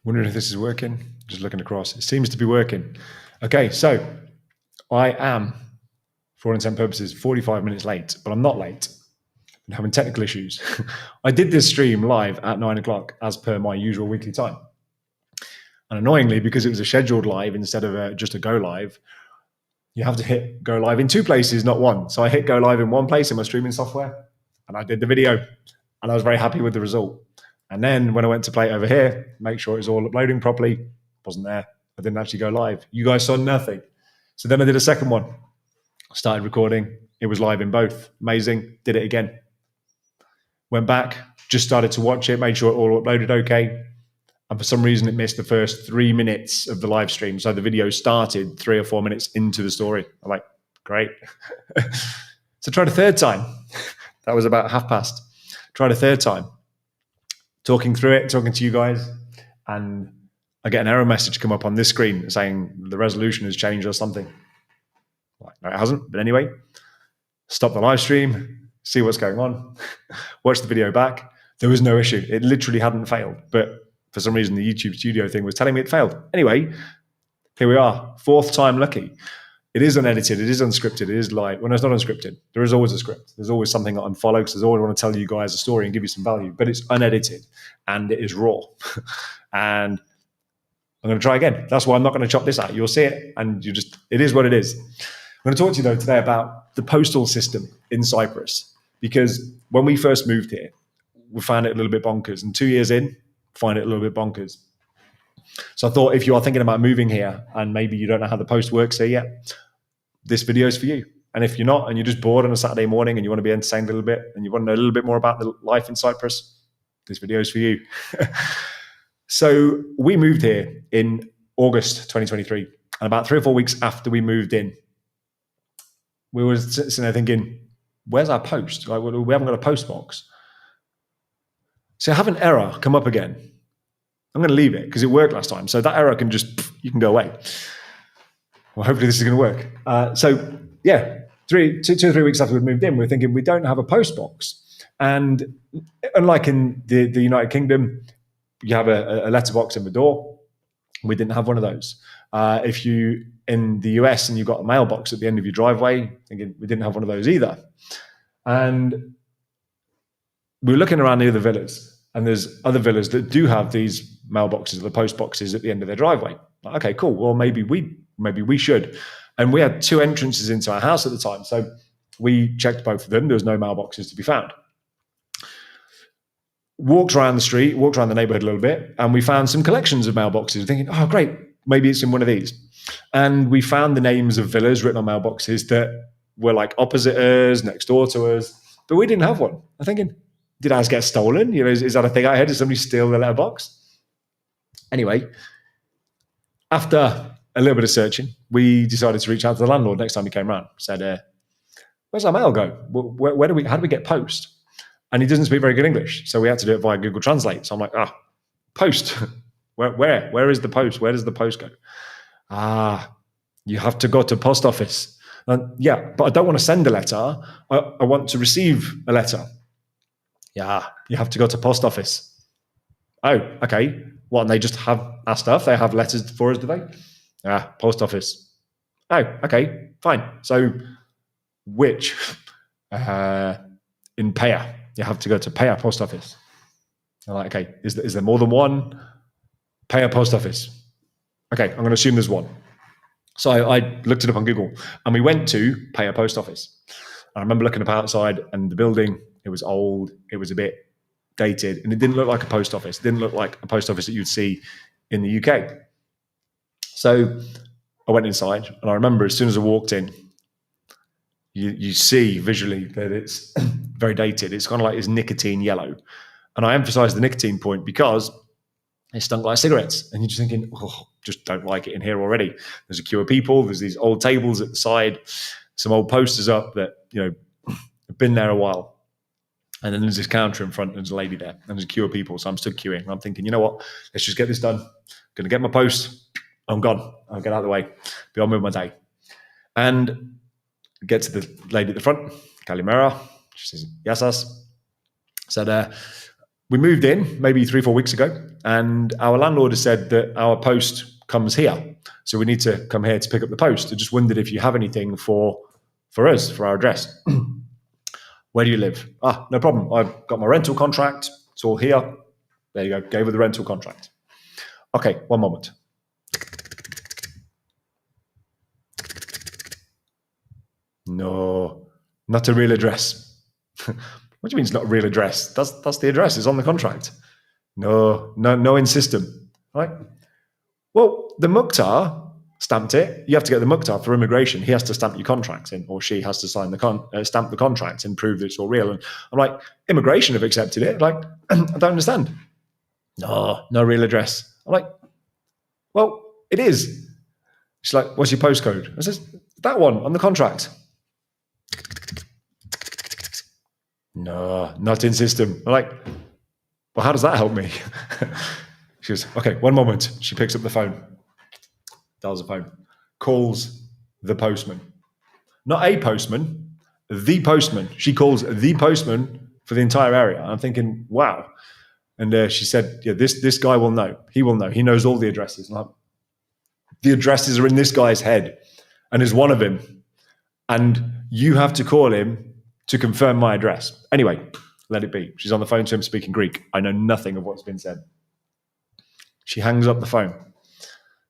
Wondering if this is working. Just looking across. It seems to be working. Okay, so I am, for all intents and purposes, 45 minutes late, but I'm not late. I'm having technical issues. I did this stream live at 9 o'clock as per my usual weekly time. And annoyingly, because it was a scheduled live instead of just a go live, you have to hit go live in two places, not one. So I hit go live in one place in my streaming software, and I did the video, and I was very happy with the result. And then when I went to play it over here, make sure it was all uploading properly, wasn't there. I didn't actually go live. You guys saw nothing. So then I did a second one, started recording. It was live in both. Amazing. Did it again. Went back, just started to watch it, made sure it all uploaded okay. And for some reason, it missed the first 3 minutes of the live stream. So the video started 3 or 4 minutes into the story. I'm like, great. So tried a third time. That was about past. Tried a third time. Talking through it, talking to you guys. And I get an error message come up on this screen saying the resolution has changed or something. Like, no, it hasn't. But anyway, stop the live stream, see what's going on, watch the video back. There was no issue. It literally hadn't failed. But for some reason, the YouTube studio thing was telling me it failed. Anyway, here we are. Fourth time lucky. It is unedited. It is unscripted. It is like, when it's not unscripted, there is always a script. There's always something that I'm following because I always want to tell you guys a story and give you some value. But it's unedited and it is raw. And I'm going to try again. That's why I'm not going to chop this out. You'll see it and it is what it is. I'm going to talk to you though today about the postal system in Cyprus, because when we first moved here, we found it a little bit bonkers. And 2 years in, find it a little bit bonkers. So I thought if you are thinking about moving here and maybe you don't know how the post works here yet, this video is for you. And if you're not and you're just bored on a Saturday morning and you want to be entertained a little bit and you want to know a little bit more about the life in Cyprus, this video is for you. So we moved here in August 2023. And about 3 or 4 weeks after we moved in, we were sitting there thinking, where's our post? Like, we haven't got a post box. So I have an error come up again. I'm going to leave it because it worked last time. So that error can you can go away. Well, hopefully this is going to work. So yeah, 2 or 3 weeks after we moved in, we're thinking we don't have a post box. And unlike in the United Kingdom, you have a letterbox in the door. We didn't have one of those. If you in the US and you've got a mailbox at the end of your driveway, thinking we didn't have one of those either. And we were looking around the other villas, and there's other villas that do have these mailboxes, the post boxes at the end of their driveway. Like, okay, cool. Well, maybe we should. And we had 2 entrances into our house at the time, so we checked both of them. There was no mailboxes to be found. Walked around the street, walked around the neighborhood a little bit, and we found some collections of mailboxes, thinking, oh, great, maybe it's in one of these. And we found the names of villas written on mailboxes that were like opposite us, next door to us, but we didn't have one. I'm thinking, did ours get stolen? You know, is that a thing I had? Did somebody steal the letterbox? Anyway, after a little bit of searching, we decided to reach out to the landlord next time he came around. Said, where's our mail go? How do we get post? And he doesn't speak very good English, so we had to do it via Google Translate. So I'm like, post. Where is the post? Where does the post go? You have to go to post office. Yeah, but I don't want to send a letter. I want to receive a letter. Yeah, you have to go to post office. Oh, okay. What, and they just have our stuff? They have letters for us, do they? Post office. Oh, okay, fine. So which? In Paya. You have to go to Paya post office. I'm like, okay, is there more than one? Paya post office. Okay, I'm going to assume there's one. So I looked it up on Google, and we went to Paya post office. I remember looking up outside, and the building, it was old, it was a bit dated, and it didn't look like a post office. It didn't look like a post office that you'd see in the UK. So I went inside, and I remember as soon as I walked in, you see visually that it's very dated. It's kind of like it's nicotine yellow. And I emphasize the nicotine point because it stunk like cigarettes. And you're just thinking, just don't like it in here already. There's a queue of people. There's these old tables at the side, some old posters up that, have been there a while. And then there's this counter in front, and there's a lady there, and there's a queue of people. So I'm stood queuing. I'm thinking, you know what? Let's just get this done. I'm going to get my post. I'm gone. I'll get out of the way. Be on with my day. And get to the lady at the front, Kalimera. She says, Yasas. Said, we moved in maybe 3-4 weeks ago, and our landlord has said that our post comes here. So we need to come here to pick up the post. I just wondered if you have anything for us, for our address. Where do you live? No problem. I've got my rental contract. It's all here. There you go. Gave her the rental contract. Okay, one moment. No, not a real address. What do you mean it's not a real address? That's the address. It's on the contract. No in system. Right? Well, the Mukhtar stamped it. You have to get the Mukhtar for immigration. He has to stamp your contract in, or she has to sign stamp the contract and prove that it's all real. And I'm like, immigration have accepted it. Like, I don't understand. No real address. I'm like, well, it is. She's like, what's your postcode? I says, that one on the contract. No, not in system. I'm like, well, how does that help me? She goes, okay, one moment. She picks up the phone. Dials the phone. Calls the postman. Not a postman, the postman. She calls the postman for the entire area. I'm thinking, wow. And she said, yeah, this guy will know. He will know. He knows all the addresses. And the addresses are in this guy's head, and is one of him. And you have to call him to confirm my address. Anyway, let it be. She's on the phone to him speaking Greek. I know nothing of what's been said. She hangs up the phone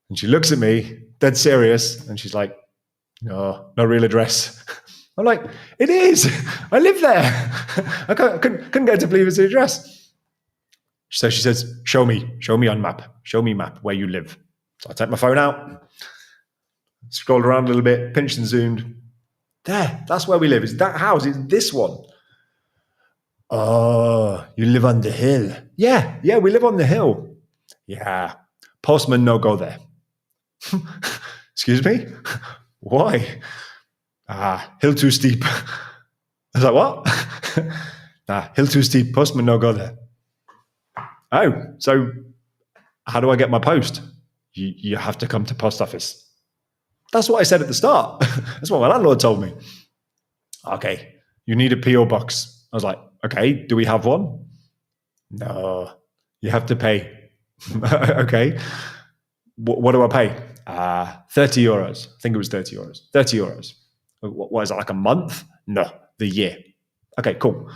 and she looks at me, dead serious, and she's like, no real address. I'm like, it is. I live there. I couldn't get to believe it's the address. So she says, show me on map. Show me map where you live. So I take my phone out, scrolled around a little bit, pinched and zoomed. There, that's where we live. It's that house. It's this one. Oh, you live on the hill. Yeah, we live on the hill. Yeah, postman no go there. Excuse me? Why? Hill too steep. I was like, what? Hill too steep, postman no go there. Oh, so how do I get my post? You have to come to post office. That's what I said at the start. That's what my landlord told me. Okay, you need a PO box. I was like, okay, do we have one? No, you have to pay. Okay, what do I pay? 30 euros. I think it was 30 euros. 30 euros. What is that, like a month? No, the year. Okay, cool.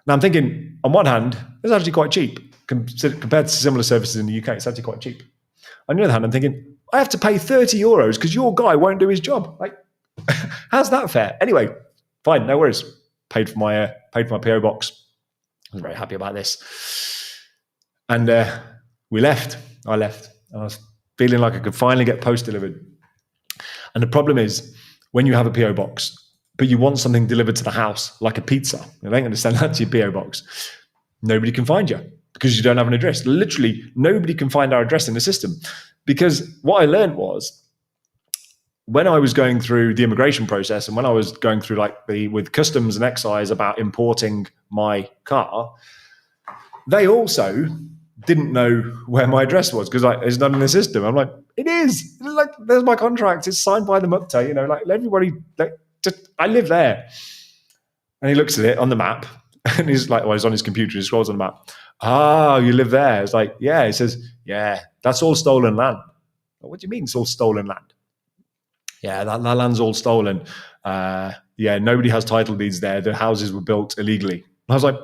Now I'm thinking, on one hand, it's actually quite cheap. Compared to similar services in the UK, it's actually quite cheap. On the other hand, I'm thinking, I have to pay 30 euros because your guy won't do his job. Like, how's that fair? Anyway, fine, no worries. Paid for my PO box. I was very happy about this. And we left. I left. I was feeling like I could finally get post delivered. And the problem is, when you have a PO box, but you want something delivered to the house, like a pizza, you ain't going to send that to your PO box. Nobody can find you because you don't have an address. Literally, nobody can find our address in the system. Because what I learned was, when I was going through the immigration process and when I was going through with customs and excise about importing my car, they also didn't know where my address was because it's not in the system. I'm like, it is. Like, there's my contract. It's signed by the Mukta. You know, like everybody. I live there. And he looks at it on the map, and he's like, well, he's on his computer. He scrolls on the map. You live there. It's like, yeah. He says, yeah, that's all stolen land. What do you mean it's all stolen land? Yeah, that land's all stolen. Yeah, nobody has title deeds there. The houses were built illegally. And I was like,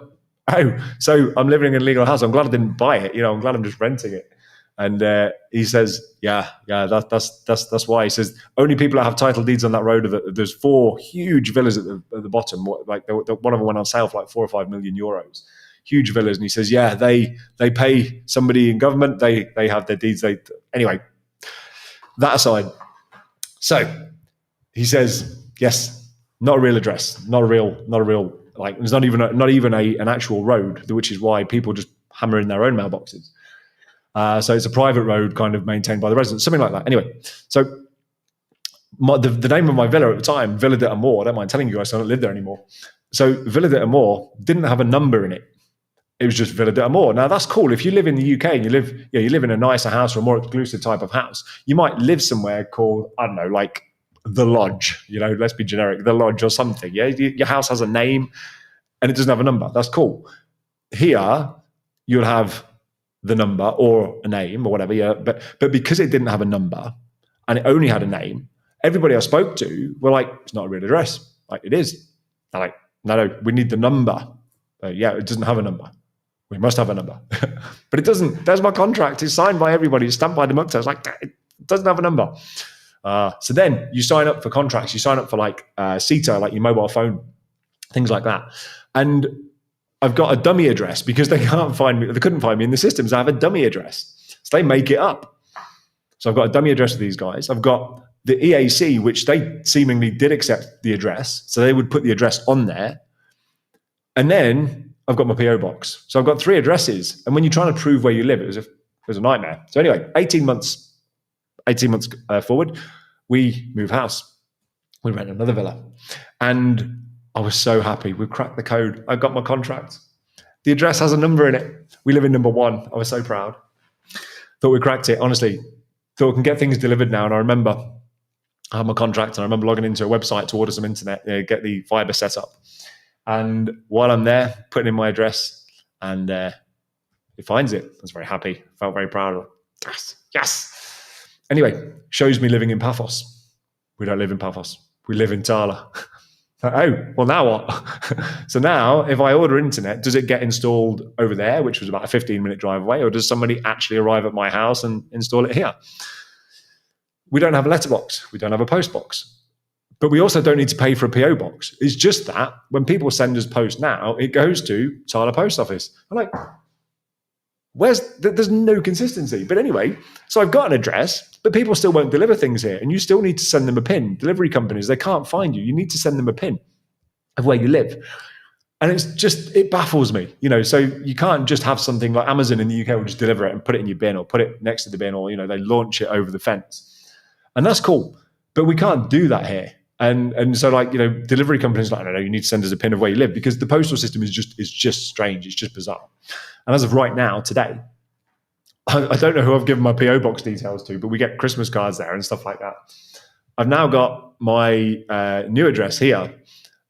oh, so I'm living in a legal house. I'm glad I didn't buy it. You know, I'm glad I'm just renting it. And he says, yeah, that's why. He says, only people that have title deeds on that road there's 4 huge villas at the bottom. Like one of them went on sale for like 4 or 5 million euros. Huge villas. And he says, yeah, they pay somebody in government. They have their deeds. Anyway, that aside. So he says, yes, not a real address, not a real, like there's not even an actual road, which is why people just hammer in their own mailboxes. So it's a private road kind of maintained by the residents, something like that. Anyway, so the name of my villa at the time, Villa de Amor, I don't mind telling you guys, I don't live there anymore. So Villa de Amor didn't have a number in it. It was just Villa de Amor. Now that's cool. If you live in the UK and you live in a nicer house or a more exclusive type of house, you might live somewhere called, I don't know, like the Lodge, you know, let's be generic, the Lodge or something. Yeah, your house has a name and it doesn't have a number. That's cool. Here, you'll have the number or a name or whatever. Yeah, but because it didn't have a number and it only had a name, everybody I spoke to were like, it's not a real address. Like, it is. They're like, no, we need the number. Yeah, it doesn't have a number. We must have a number. But it doesn't. There's my contract. It's signed by everybody. It's stamped by the Mukta. It's like, it doesn't have a number. So then you sign up for contracts. You sign up for like CETA, like your mobile phone, things like that. And I've got a dummy address because they can't find me. They couldn't find me in the systems. I have a dummy address. So they make it up. So I've got a dummy address for these guys. I've got the EAC, which they seemingly did accept the address. So they would put the address on there. And then I've got my PO box. So I've got 3 addresses. And when you're trying to prove where you live, it was a nightmare. So anyway, 18 months forward, we move house. We rent another villa. And I was so happy. We cracked the code. I got my contract. The address has a number in it. We live in number 1. I was so proud. Thought we cracked it, honestly. Thought we can get things delivered now. And I remember I had my contract and I remember logging into a website to order some internet, get the fiber set up. And while I'm there, putting in my address and it finds it. I was very happy. Felt very proud of it. Yes. Anyway, shows me living in Paphos. We don't live in Paphos. We live in Tala. Oh, well, now what? So now, if I order internet, does it get installed over there, which was about a 15-minute drive away, or does somebody actually arrive at my house and install it here? We don't have a letterbox. We don't have a post box. But we also don't need to pay for a PO box. It's just that when people send us post now, it goes to Tala Post Office. I'm like, there's no consistency. But anyway, so I've got an address, but people still won't deliver things here. And you still need to send them a PIN. Delivery companies, they can't find you. You need to send them a PIN of where you live. And it baffles me, so you can't just have something like Amazon in the UK will just deliver it and put it in your bin or put it next to the bin or, they launch it over the fence. And that's cool. But we can't do that here. And so delivery companies are like, no, you need to send us a PIN of where you live because the postal system is just strange. It's just bizarre. And as of right now, today, I don't know who I've given my PO box details to, but we get Christmas cards there and stuff like that. I've now got my new address here.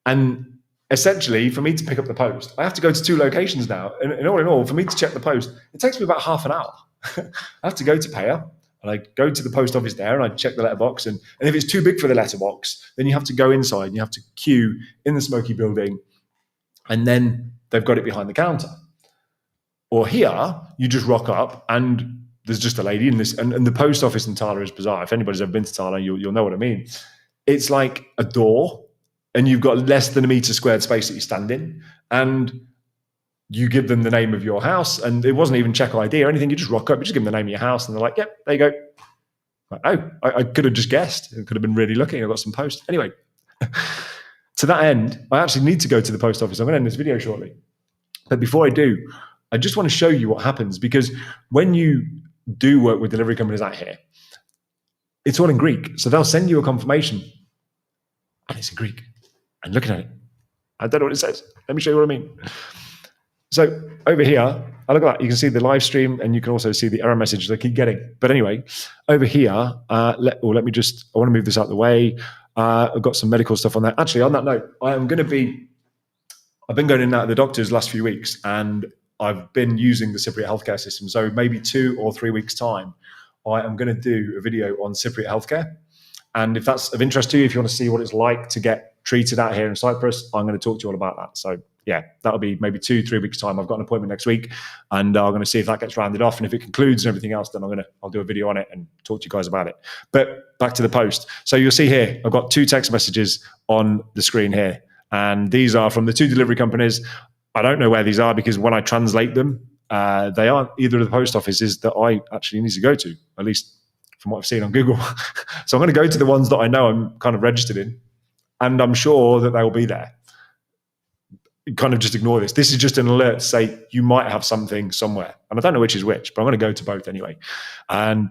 And essentially, for me to pick up the post, I have to go to 2 locations now. And all in all, for me to check the post, it takes me about half an hour. I have to go to Payer. And I go to the post office there and I check the letterbox. And if it's too big for the letterbox, then you have to go inside and you have to queue in the smoky building. And then they've got it behind the counter. Or here, you just rock up and there's just a lady in this. And the post office in Tala is bizarre. If anybody's ever been to Tala, you'll know what I mean. It's like a door and you've got less than a meter squared space that you stand in. And you give them the name of your house, and it wasn't even check ID or anything. You just rock up, you just give them the name of your house, and they're like, yep, there you go. Like, oh, I could have just guessed. It could have been really lucky. I got some post. Anyway, to that end, I actually need to go to the post office. I'm going to end this video shortly. But before I do, I just want to show you what happens, because when you do work with delivery companies out here, it's all in Greek. So they'll send you a confirmation, and it's in Greek. And looking at it, I don't know what it says. Let me show you what I mean. So over here, I look at that. You can see the live stream, and you can also see the error message that I keep getting. But anyway, over here, let me just, I want to move this out of the way. I've got some medical stuff on there. Actually, on that note, I've been going in and out of the doctors the last few weeks, and I've been using the Cypriot healthcare system. So maybe 2 or 3 weeks' time, I am going to do a video on Cypriot healthcare. And if that's of interest to you, if you want to see what it's like to get treated out here in Cyprus, I'm going to talk to you all about that. So yeah, that'll be maybe 2-3 weeks' time. I've got an appointment next week, and I'm going to see if that gets rounded off. And if it concludes and everything else, then I'll do a video on it and talk to you guys about it. But back to the post. So you'll see here, I've got 2 text messages on the screen here, and these are from the 2 delivery companies. I don't know where these are, because when I translate them, they aren't either of the post offices that I actually need to go to, at least from what I've seen on Google. So I'm going to go to the ones that I know I'm kind of registered in, and I'm sure that they will be there. Kind of just ignore this. This is just an alert to say you might have something somewhere. And I don't know which is which, but I'm going to go to both anyway. And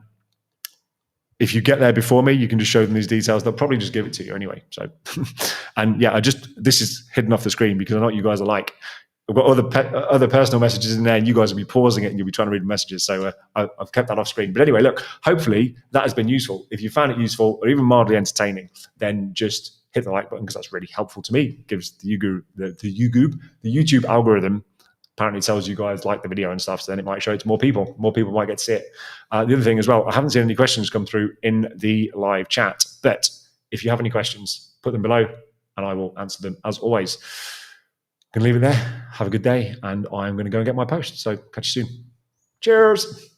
if you get there before me, you can just show them these details. They'll probably just give it to you anyway. So, and yeah, this is hidden off the screen because I know what you guys are like. I've got other personal messages in there, and you guys will be pausing it and you'll be trying to read the messages. So I've kept that off screen. But anyway, look, hopefully that has been useful. If you found it useful or even mildly entertaining, then just hit the like button, because that's really helpful to me. It gives the YouTube algorithm apparently tells you guys like the video and stuff, so then it might show it to more people. More people might get to see it. The other thing as well, I haven't seen any questions come through in the live chat, but if you have any questions, put them below and I will answer them as always. I'm going to leave it there. Have a good day, and I'm going to go and get my post. So catch you soon. Cheers.